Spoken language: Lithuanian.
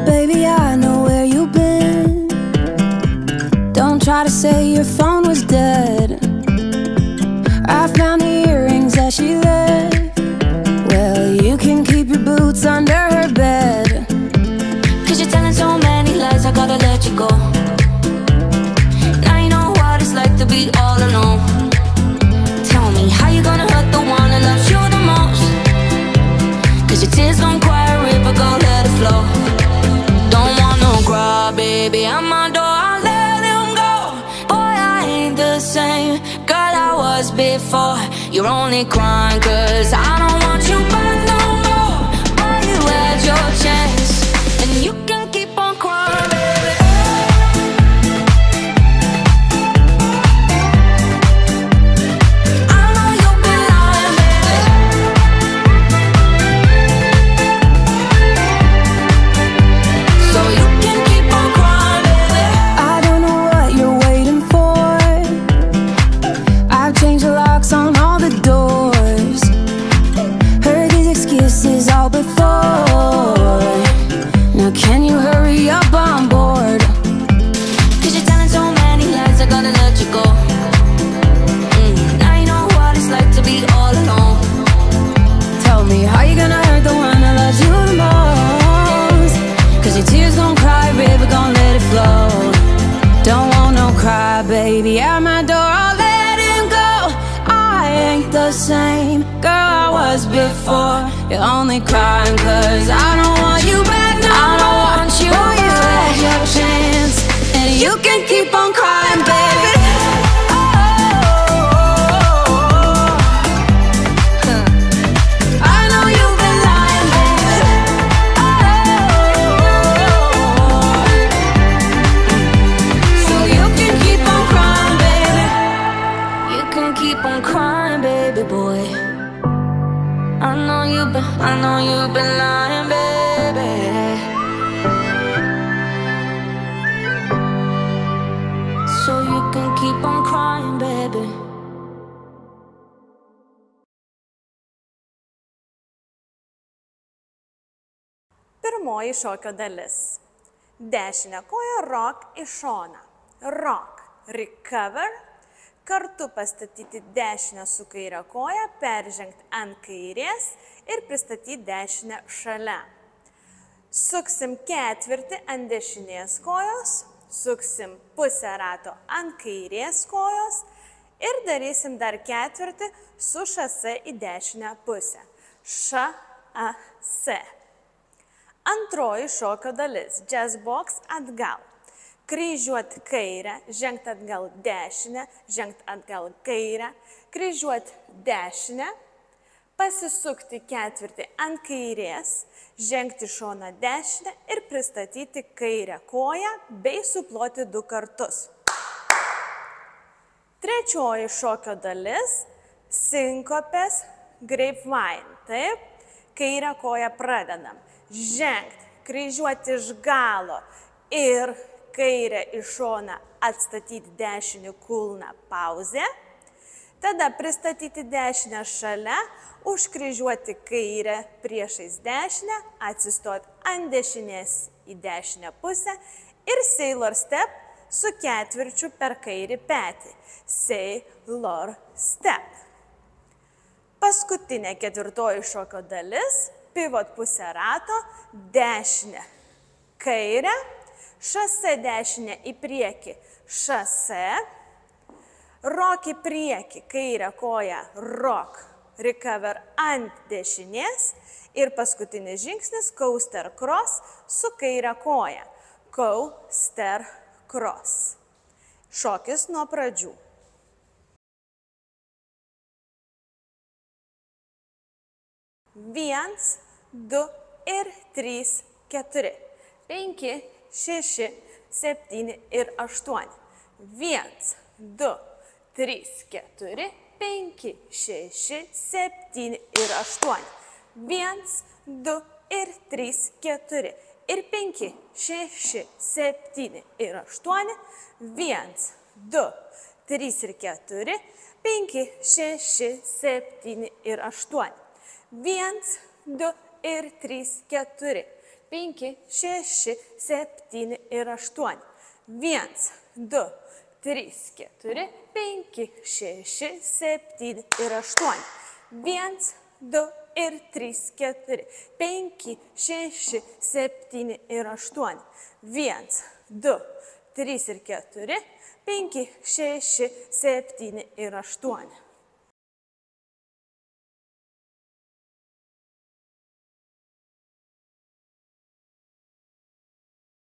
Baby, I know where you've been. Don't try to say your phone was dead. I found the earrings that she left. Well, you can keep your boots under her bed. 'Cause you're telling so many lies, I gotta let you go. Now you know what it's like to be all alone. Tell me, how you gonna hurt the one that loves you the most? 'Cause your tears gon' cry a river, go let it flow. Don't want no cry, baby, I'm my door, I'll let him go. Boy, I ain't the same girl I was before. You're only crying 'cause I don't want you back no more. Boy, you had your chance, and you can keep on crying, baby. I know you've been lying, baby. So you can keep on crying, baby. I don't know what you're waiting for. I've changed the locks on all the doors. Heard these excuses all before. Now can you hurry up on board? 'Cause you're telling so many lies, I gotta let you go. Now you know what it's like to be all alone. Tell me, how you gonna hurt the one that loves you the most? 'Cause your tears gon' cry, river gon' let it flow. Don't want no cry, baby, at my door, I'll let him go. I ain't the same girl I was before. You're only crying 'cause I don't want you back no more. I don't want you Boy, you back. had your chance, and you can keep on crying, baby. I know you've been lying, baby. So you can keep on crying, baby. You can keep on crying, baby boy. I know you've been lying, baby. So you can keep on crying, baby. Pirmoji šokio dalis. Dešinę koją rock į šoną. Rock, recover. Kartu pastatyti dešinę su kairė koja, peržengti ant kairės ir pristatyti dešinę šalia. Suksim ketvirtį ant dešinės kojos, suksim pusę rato ant kairės kojos ir darysim dar ketvirtį su šase į dešinę pusę. Šase. Antroji šokio dalis. Jazz box atgal. Kryžiuoti kairę, žengti atgal dešinę, žengti atgal kairę, kryžiuoti dešinę, pasisukti ketvirtį ant kairės, žengti šoną dešinę ir pristatyti kairę koją bei suploti 2 kartus. Trečioji šokio dalis – sinkopės grapevine. Taip, kairę koją pradedam. Žengti, kryžiuoti iš galo ir kairę į šoną atstatyti dešinį kulną pauzę. Tada pristatyti dešinę šalia, užkryžiuoti kairę priešais dešinę, atsistoti ant dešinės į dešinę pusę ir sailor step su ketvirčiu per kairį petį. Sailor step. Paskutinė ketvirtoji šokio dalis – pivot pusę rato, dešinę kairę, šase dešinę į priekį, šase, rock į priekį, kairę koją, rock, recover ant dešinės ir paskutinis žingsnis coaster cross su kairę koją, coaster cross. Šokis nuo pradžių. 1, 2 ir 3, 4, 5, 6, 7 ir 8. 1, 2, 3, 4, 5, 6, 7 ir 8. 1, 2 ir 3, 4 ir 5, 6, 7 ir 8. 1, 2, 3 ir 4, 5, 6, 7 ir 8. 1, 2 ir 3, 4, 5, 6, 7 ir 8. 1, 2, 3, 4, 5, 6, 7 ir 8. 1, 2 ir 3, 4, 5, 6, 7 ir 8. 1, 2, 3 ir 4, 5, 6, 7 ir 8.